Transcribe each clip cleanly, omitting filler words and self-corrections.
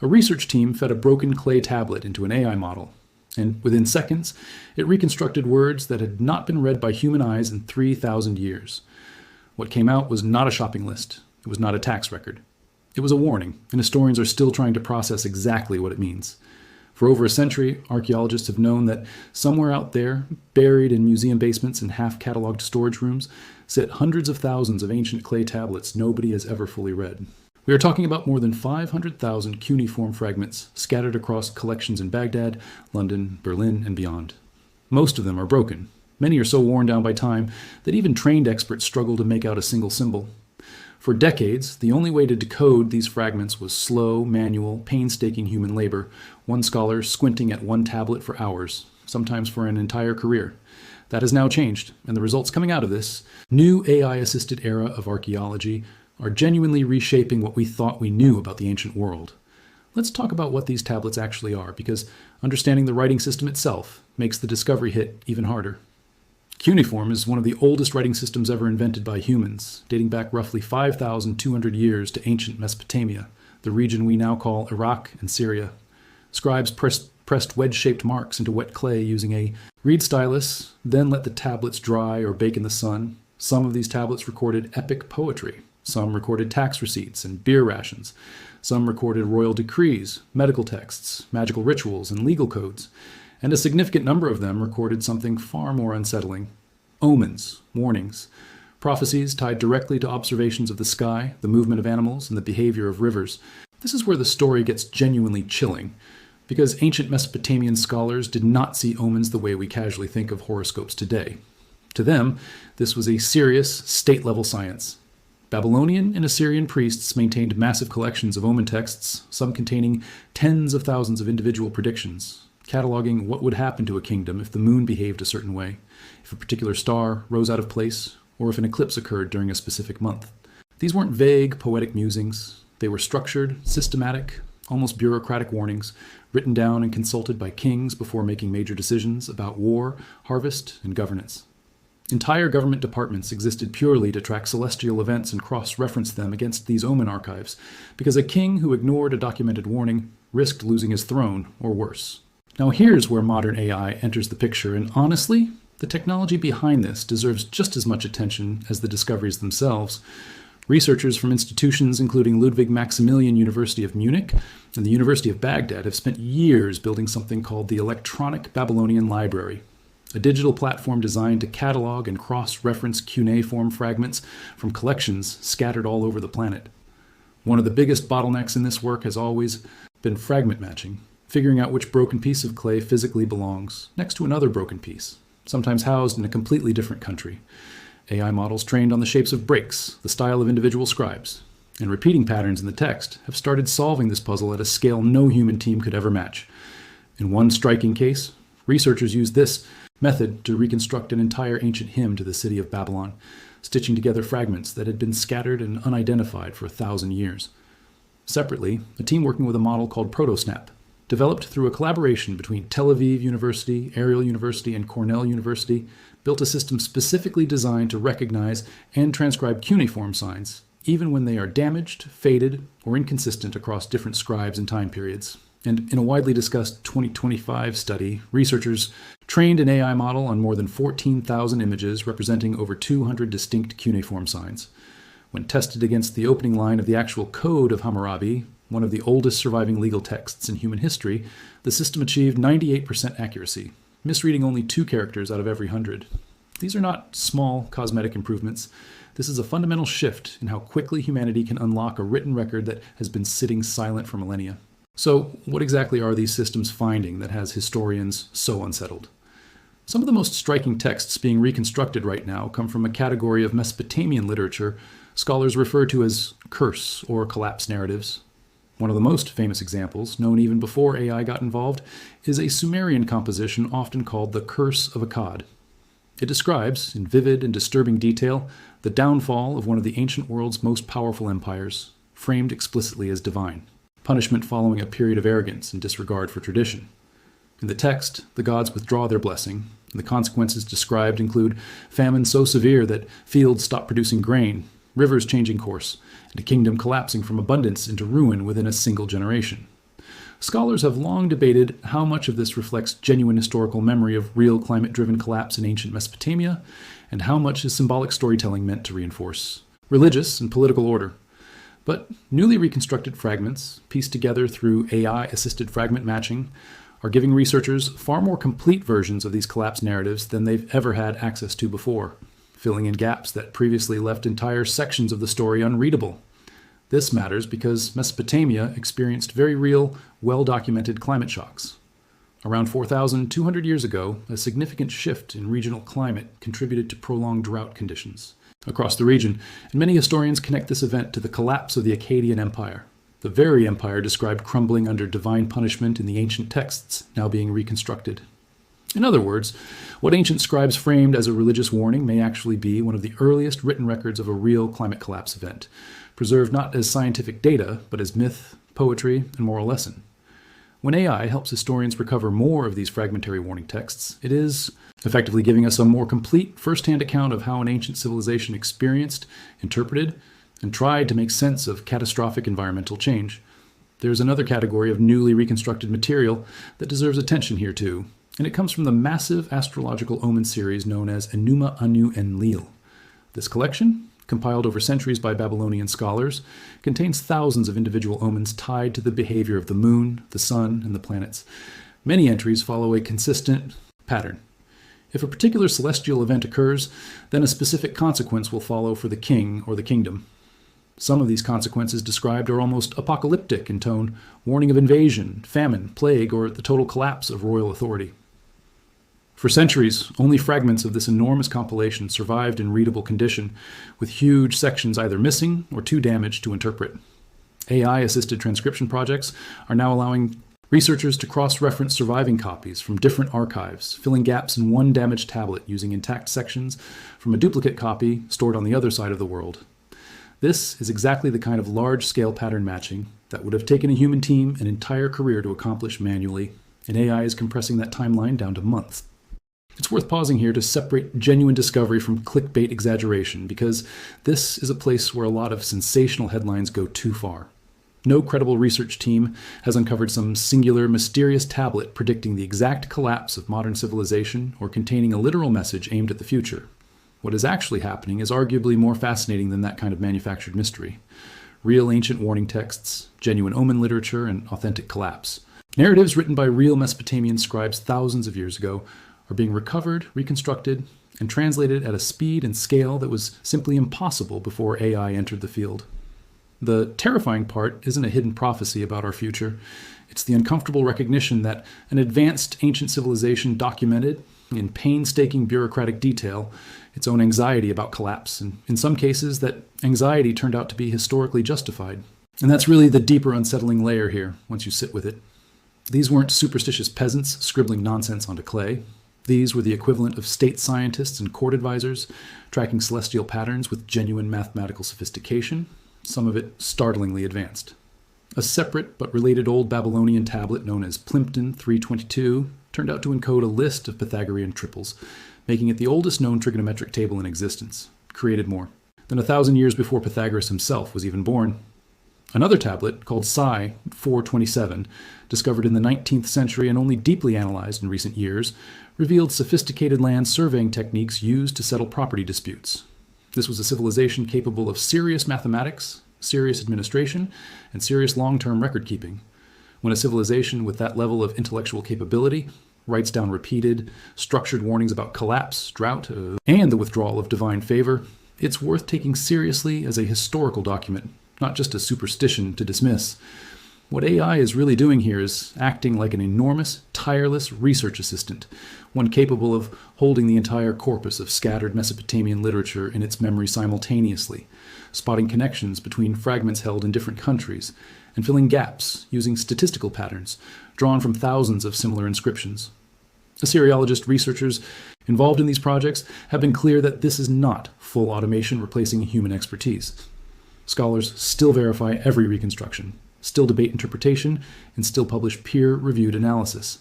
A research team fed a broken clay tablet into an AI model, and within seconds, it reconstructed words that had not been read by human eyes in 3,000 years. What came out was not a shopping list. It was not a tax record. It was a warning, and historians are still trying to process exactly what it means. For over a century, archaeologists have known that somewhere out there, buried in museum basements and half-cataloged storage rooms, sit hundreds of thousands of ancient clay tablets nobody has ever fully read. We are talking about more than 500,000 cuneiform fragments scattered across collections in Baghdad, London, Berlin, and beyond. Most of them are broken. Many are so worn down by time that even trained experts struggle to make out a single symbol. For decades, the only way to decode these fragments was slow, manual, painstaking human labor, one scholar squinting at one tablet for hours, sometimes for an entire career. That has now changed, and the results coming out of this new AI-assisted era of archaeology are genuinely reshaping what we thought we knew about the ancient world. Let's talk about what these tablets actually are, because understanding the writing system itself makes the discovery hit even harder. Cuneiform is one of the oldest writing systems ever invented by humans, dating back roughly 5,200 years to ancient Mesopotamia, the region we now call Iraq and Syria. Scribes pressed wedge-shaped marks into wet clay using a reed stylus, then let the tablets dry or bake in the sun. Some of these tablets recorded epic poetry. Some recorded tax receipts and beer rations. Some recorded royal decrees, medical texts, magical rituals, and legal codes. And a significant number of them recorded something far more unsettling: omens, warnings, prophecies tied directly to observations of the sky, the movement of animals, and the behavior of rivers. This is where the story gets genuinely chilling, because ancient Mesopotamian scholars did not see omens the way we casually think of horoscopes today. To them, this was a serious, state-level science. Babylonian and Assyrian priests maintained massive collections of omen texts, some containing tens of thousands of individual predictions, cataloging what would happen to a kingdom if the moon behaved a certain way, if a particular star rose out of place, or if an eclipse occurred during a specific month. These weren't vague, poetic musings. They were structured, systematic, almost bureaucratic warnings, written down and consulted by kings before making major decisions about war, harvest, and governance. Entire government departments existed purely to track celestial events and cross-reference them against these omen archives, because a king who ignored a documented warning risked losing his throne, or worse. Now here's where modern AI enters the picture, and honestly, the technology behind this deserves just as much attention as the discoveries themselves. Researchers from institutions including Ludwig Maximilian University of Munich and the University of Baghdad have spent years building something called the Electronic Babylonian Library, a digital platform designed to catalog and cross-reference cuneiform fragments from collections scattered all over the planet. One of the biggest bottlenecks in this work has always been fragment matching, figuring out which broken piece of clay physically belongs next to another broken piece, sometimes housed in a completely different country. AI models trained on the shapes of breaks, the style of individual scribes, and repeating patterns in the text have started solving this puzzle at a scale no human team could ever match. In one striking case, researchers used this method to reconstruct an entire ancient hymn to the city of Babylon, stitching together fragments that had been scattered and unidentified for 1,000 years. Separately, a team working with a model called ProtoSnap, developed through a collaboration between Tel Aviv University, Ariel University, and Cornell University, built a system specifically designed to recognize and transcribe cuneiform signs, even when they are damaged, faded, or inconsistent across different scribes and time periods. And in a widely discussed 2025 study, researchers trained an AI model on more than 14,000 images representing over 200 distinct cuneiform signs. When tested against the opening line of the actual Code of Hammurabi, one of the oldest surviving legal texts in human history, the system achieved 98% accuracy, misreading only 2 characters out of every 100. These are not small cosmetic improvements. This is a fundamental shift in how quickly humanity can unlock a written record that has been sitting silent for millennia. So, what exactly are these systems finding that has historians so unsettled? Some of the most striking texts being reconstructed right now come from a category of Mesopotamian literature scholars refer to as curse or collapse narratives. One of the most famous examples, known even before AI got involved, is a Sumerian composition often called the Curse of Akkad. It describes, in vivid and disturbing detail, the downfall of one of the ancient world's most powerful empires, framed explicitly as divine, punishment following a period of arrogance and disregard for tradition. In the text, the gods withdraw their blessing, and the consequences described include famine so severe that fields stop producing grain, rivers changing course, and a kingdom collapsing from abundance into ruin within a single generation. Scholars have long debated how much of this reflects genuine historical memory of real climate-driven collapse in ancient Mesopotamia, and how much is symbolic storytelling meant to reinforce religious and political order. But newly reconstructed fragments, pieced together through AI-assisted fragment matching, are giving researchers far more complete versions of these collapse narratives than they've ever had access to before, filling in gaps that previously left entire sections of the story unreadable. This matters because Mesopotamia experienced very real, well-documented climate shocks. Around 4,200 years ago, a significant shift in regional climate contributed to prolonged drought conditions across the region, and many historians connect this event to the collapse of the Akkadian Empire, the very empire described crumbling under divine punishment in the ancient texts now being reconstructed. In other words, what ancient scribes framed as a religious warning may actually be one of the earliest written records of a real climate collapse event, preserved not as scientific data, but as myth, poetry, and moral lesson. When AI helps historians recover more of these fragmentary warning texts, it is effectively giving us a more complete first-hand account of how an ancient civilization experienced, interpreted, and tried to make sense of catastrophic environmental change. There's another category of newly reconstructed material that deserves attention here too, and it comes from the massive astrological omen series known as Enuma, Anu, Enlil. This collection, compiled over centuries by Babylonian scholars, contains thousands of individual omens tied to the behavior of the moon, the sun, and the planets. Many entries follow a consistent pattern. If a particular celestial event occurs, then a specific consequence will follow for the king or the kingdom. Some of these consequences described are almost apocalyptic in tone, warning of invasion, famine, plague, or the total collapse of royal authority. For centuries, only fragments of this enormous compilation survived in readable condition, with huge sections either missing or too damaged to interpret. AI-assisted transcription projects are now allowing researchers to cross-reference surviving copies from different archives, filling gaps in one damaged tablet using intact sections from a duplicate copy stored on the other side of the world. This is exactly the kind of large-scale pattern matching that would have taken a human team an entire career to accomplish manually, and AI is compressing that timeline down to months. It's worth pausing here to separate genuine discovery from clickbait exaggeration, because this is a place where a lot of sensational headlines go too far. No credible research team has uncovered some singular, mysterious tablet predicting the exact collapse of modern civilization or containing a literal message aimed at the future. What is actually happening is arguably more fascinating than that kind of manufactured mystery. Real ancient warning texts, genuine omen literature, and authentic collapse. Narratives written by real Mesopotamian scribes thousands of years ago are being recovered, reconstructed, and translated at a speed and scale that was simply impossible before AI entered the field. The terrifying part isn't a hidden prophecy about our future. It's the uncomfortable recognition that an advanced ancient civilization documented, in painstaking bureaucratic detail, its own anxiety about collapse, and in some cases that anxiety turned out to be historically justified. And that's really the deeper unsettling layer here, once you sit with it. These weren't superstitious peasants scribbling nonsense onto clay. These were the equivalent of state scientists and court advisors, tracking celestial patterns with genuine mathematical sophistication, some of it startlingly advanced. A separate but related old Babylonian tablet known as Plimpton 322 turned out to encode a list of Pythagorean triples, making it the oldest known trigonometric table in existence, created more than 1,000 years before Pythagoras himself was even born. Another tablet, called Psi 427, discovered in the 19th century and only deeply analyzed in recent years, revealed sophisticated land surveying techniques used to settle property disputes. This was a civilization capable of serious mathematics, serious administration, and serious long-term record-keeping. When a civilization with that level of intellectual capability writes down repeated, structured warnings about collapse, drought, and the withdrawal of divine favor, it's worth taking seriously as a historical document, not just a superstition to dismiss. What AI is really doing here is acting like an enormous, tireless research assistant, one capable of holding the entire corpus of scattered Mesopotamian literature in its memory simultaneously, spotting connections between fragments held in different countries, and filling gaps using statistical patterns drawn from thousands of similar inscriptions. Assyriologist researchers involved in these projects have been clear that this is not full automation replacing human expertise. Scholars still verify every reconstruction, still debate interpretation, and still publish peer-reviewed analysis.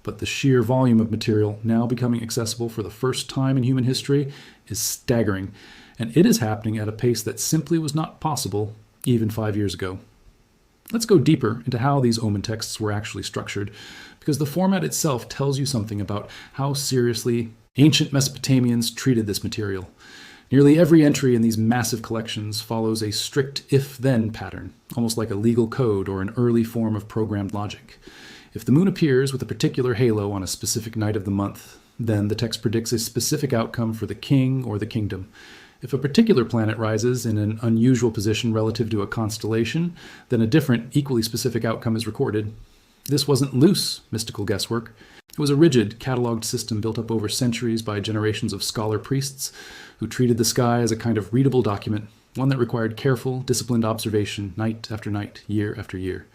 But the sheer volume of material now becoming accessible for the first time in human history is staggering, and it is happening at a pace that simply was not possible even 5 years ago. Let's go deeper into how these omen texts were actually structured, because the format itself tells you something about how seriously ancient Mesopotamians treated this material. Nearly every entry in these massive collections follows a strict if-then pattern, almost like a legal code or an early form of programmed logic. If the moon appears with a particular halo on a specific night of the month, then the text predicts a specific outcome for the king or the kingdom. If a particular planet rises in an unusual position relative to a constellation, then a different, equally specific outcome is recorded. This wasn't loose mystical guesswork. It was a rigid, cataloged system built up over centuries by generations of scholar priests who treated the sky as a kind of readable document, one that required careful, disciplined observation night after night, year after year.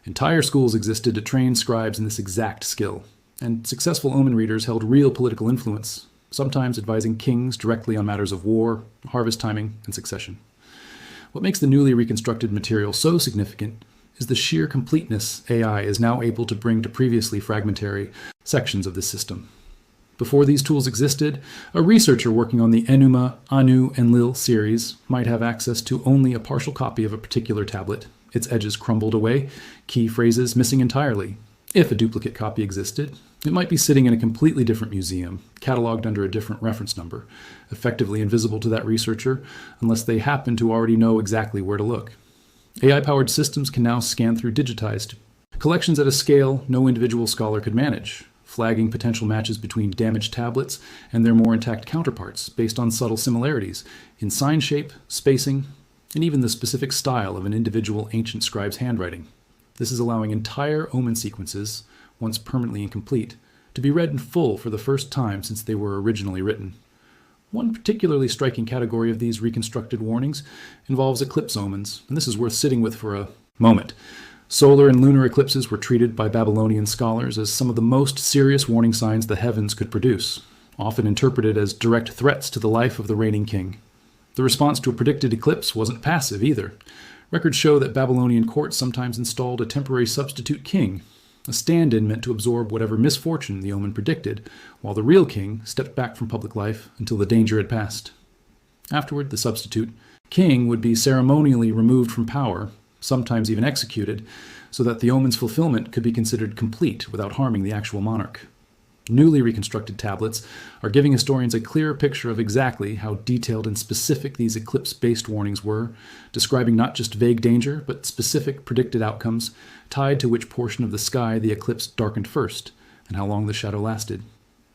Entire schools existed to train scribes in this exact skill, and successful omen readers held real political influence, sometimes advising kings directly on matters of war, harvest timing, and succession. What makes the newly reconstructed material so significant is the sheer completeness AI is now able to bring to previously fragmentary sections of the system. Before these tools existed, a researcher working on the Enuma, Anu, and Lil series might have access to only a partial copy of a particular tablet, its edges crumbled away, key phrases missing entirely. If a duplicate copy existed, it might be sitting in a completely different museum, cataloged under a different reference number, effectively invisible to that researcher unless they happen to already know exactly where to look. AI-powered systems can now scan through digitized collections at a scale no individual scholar could manage, flagging potential matches between damaged tablets and their more intact counterparts based on subtle similarities in sign shape, spacing, and even the specific style of an individual ancient scribe's handwriting. This is allowing entire omen sequences, once permanently incomplete, to be read in full for the first time since they were originally written. One particularly striking category of these reconstructed warnings involves eclipse omens, and this is worth sitting with for a moment. Solar and lunar eclipses were treated by Babylonian scholars as some of the most serious warning signs the heavens could produce, often interpreted as direct threats to the life of the reigning king. The response to a predicted eclipse wasn't passive either. Records show that Babylonian courts sometimes installed a temporary substitute king, a stand-in meant to absorb whatever misfortune the omen predicted, while the real king stepped back from public life until the danger had passed. Afterward, the substitute king would be ceremonially removed from power, sometimes even executed, so that the omen's fulfillment could be considered complete without harming the actual monarch. Newly reconstructed tablets are giving historians a clearer picture of exactly how detailed and specific these eclipse-based warnings were, describing not just vague danger, but specific predicted outcomes tied to which portion of the sky the eclipse darkened first, and how long the shadow lasted.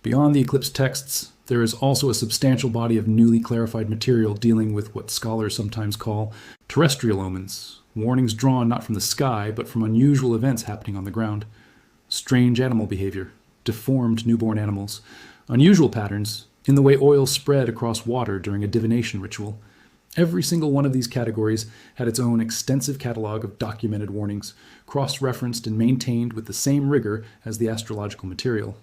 Beyond the eclipse texts, there is also a substantial body of newly clarified material dealing with what scholars sometimes call terrestrial omens, warnings drawn not from the sky, but from unusual events happening on the ground. Strange animal behavior, deformed newborn animals, unusual patterns in the way oil spread across water during a divination ritual. Every single one of these categories had its own extensive catalog of documented warnings, cross-referenced and maintained with the same rigor as the astrological material.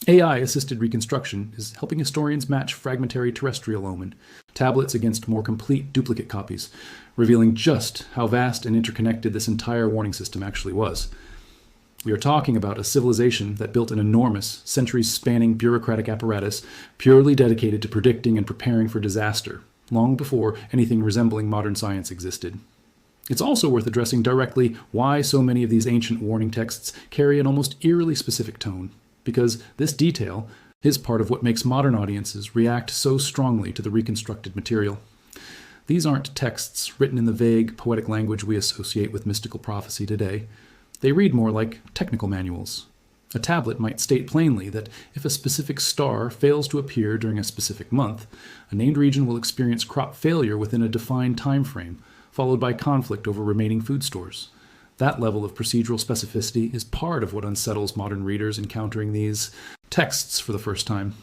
AI-assisted reconstruction is helping historians match fragmentary terrestrial omen tablets against more complete duplicate copies, revealing just how vast and interconnected this entire warning system actually was. We are talking about a civilization that built an enormous, centuries-spanning bureaucratic apparatus purely dedicated to predicting and preparing for disaster, long before anything resembling modern science existed. It's also worth addressing directly why so many of these ancient warning texts carry an almost eerily specific tone, because this detail is part of what makes modern audiences react so strongly to the reconstructed material. These aren't texts written in the vague, poetic language we associate with mystical prophecy today. They read more like technical manuals. A tablet might state plainly that if a specific star fails to appear during a specific month, a named region will experience crop failure within a defined time frame, followed by conflict over remaining food stores. That level of procedural specificity is part of what unsettles modern readers encountering these texts for the first time.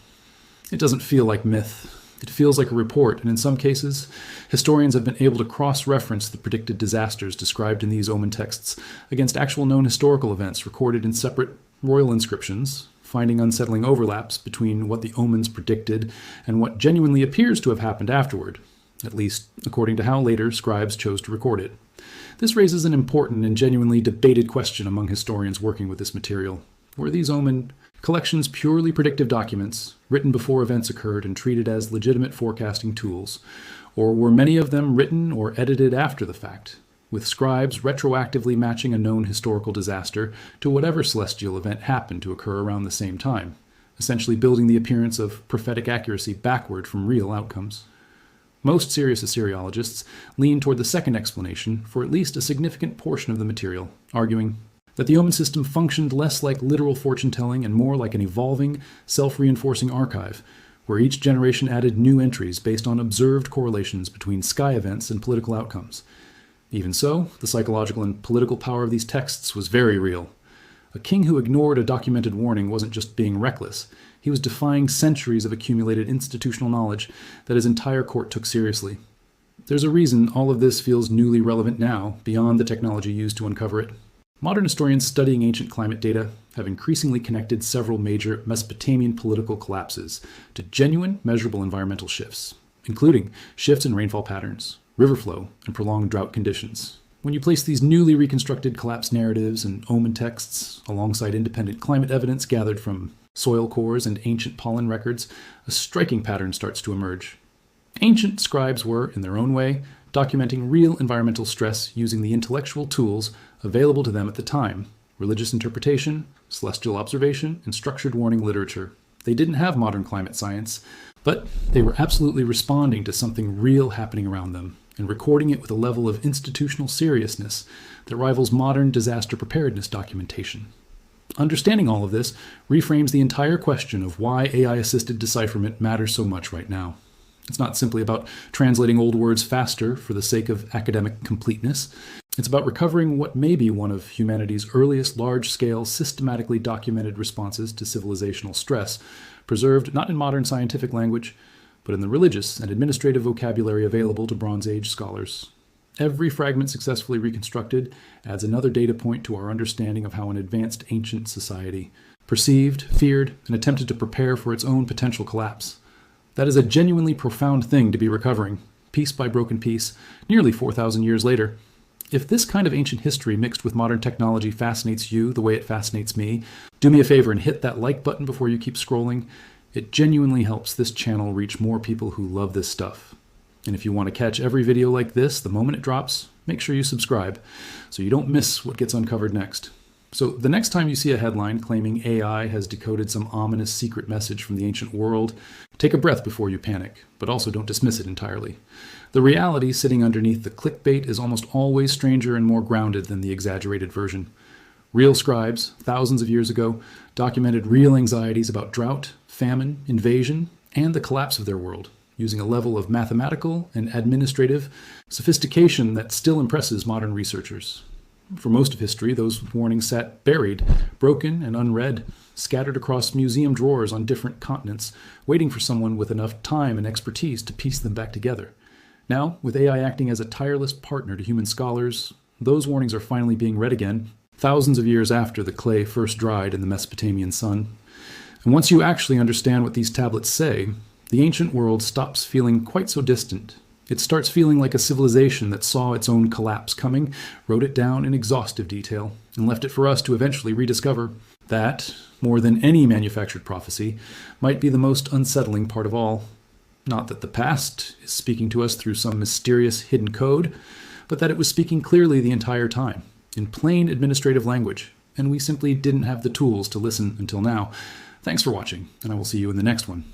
It doesn't feel like myth. It feels like a report, and in some cases, historians have been able to cross-reference the predicted disasters described in these omen texts against actual known historical events recorded in separate royal inscriptions, finding unsettling overlaps between what the omens predicted and what genuinely appears to have happened afterward, at least according to how later scribes chose to record it. This raises an important and genuinely debated question among historians working with this material. Were these omen collections purely predictive documents, written before events occurred and treated as legitimate forecasting tools, or were many of them written or edited after the fact, with scribes retroactively matching a known historical disaster to whatever celestial event happened to occur around the same time, essentially building the appearance of prophetic accuracy backward from real outcomes. Most serious Assyriologists lean toward the second explanation for at least a significant portion of the material, arguing that the omen system functioned less like literal fortune-telling and more like an evolving, self-reinforcing archive, where each generation added new entries based on observed correlations between sky events and political outcomes. Even so, the psychological and political power of these texts was very real. A king who ignored a documented warning wasn't just being reckless. He was defying centuries of accumulated institutional knowledge that his entire court took seriously. There's a reason all of this feels newly relevant now, beyond the technology used to uncover it. Modern historians studying ancient climate data have increasingly connected several major Mesopotamian political collapses to genuine, measurable environmental shifts, including shifts in rainfall patterns, river flow, and prolonged drought conditions. When you place these newly reconstructed collapse narratives and omen texts alongside independent climate evidence gathered from soil cores and ancient pollen records, a striking pattern starts to emerge. Ancient scribes were, in their own way, documenting real environmental stress using the intellectual tools available to them at the time: religious interpretation, celestial observation, and structured warning literature. They didn't have modern climate science, but they were absolutely responding to something real happening around them and recording it with a level of institutional seriousness that rivals modern disaster preparedness documentation. Understanding all of this reframes the entire question of why AI-assisted decipherment matters so much right now. It's not simply about translating old words faster for the sake of academic completeness. It's about recovering what may be one of humanity's earliest large-scale, systematically documented responses to civilizational stress, preserved not in modern scientific language, but in the religious and administrative vocabulary available to Bronze Age scholars. Every fragment successfully reconstructed adds another data point to our understanding of how an advanced ancient society perceived, feared, and attempted to prepare for its own potential collapse. That is a genuinely profound thing to be recovering, piece by broken piece, nearly 4,000 years later. If this kind of ancient history mixed with modern technology fascinates you the way it fascinates me, do me a favor and hit that like button before you keep scrolling. It genuinely helps this channel reach more people who love this stuff. And if you want to catch every video like this the moment it drops, make sure you subscribe so you don't miss what gets uncovered next. So the next time you see a headline claiming AI has decoded some ominous secret message from the ancient world, take a breath before you panic, but also don't dismiss it entirely. The reality sitting underneath the clickbait is almost always stranger and more grounded than the exaggerated version. Real scribes, thousands of years ago, documented real anxieties about drought, famine, invasion, and the collapse of their world, using a level of mathematical and administrative sophistication that still impresses modern researchers. For most of history, those warnings sat buried, broken and unread, scattered across museum drawers on different continents, waiting for someone with enough time and expertise to piece them back together. Now, with AI acting as a tireless partner to human scholars, those warnings are finally being read again, thousands of years after the clay first dried in the Mesopotamian sun. And once you actually understand what these tablets say, the ancient world stops feeling quite so distant. It starts feeling like a civilization that saw its own collapse coming, wrote it down in exhaustive detail, and left it for us to eventually rediscover. That, more than any manufactured prophecy, might be the most unsettling part of all. Not that the past is speaking to us through some mysterious hidden code, but that it was speaking clearly the entire time, in plain administrative language, and we simply didn't have the tools to listen until now. Thanks for watching, and I will see you in the next one.